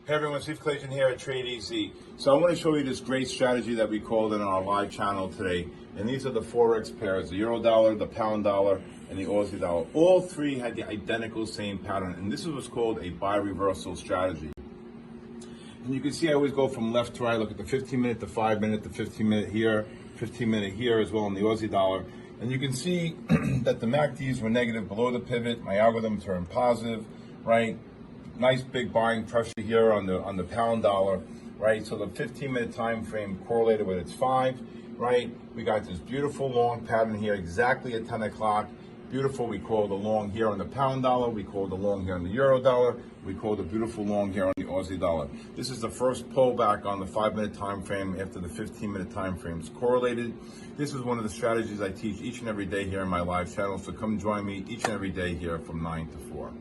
Hey everyone, Steve Kalayjian here at Trade Easy. So I want to show you this great strategy that we called in our live channel today. And these are the Forex pairs, the euro dollar, the pound dollar, and the Aussie dollar. All three had the identical same pattern. And this is what's called a buy reversal strategy. And you can see I always go from left to right. Look at the 15-minute, the 5-minute, the 15-minute here, 15-minute here as well in the Aussie dollar. And you can see that the MACDs were negative below the pivot. My algorithm turned positive, right? Nice big buying pressure here on the pound dollar, right? So the 15-minute time frame correlated with its 5, right? We got this beautiful long pattern here exactly at 10 o'clock. Beautiful, we call the long here on the pound dollar. We call the long here on the euro dollar. We call the beautiful long here on the Aussie dollar. This is the first pullback on the 5-minute time frame after the 15-minute time frame is correlated. This is one of the strategies I teach each and every day here in my live channel. So come join me each and every day here from 9 to 4.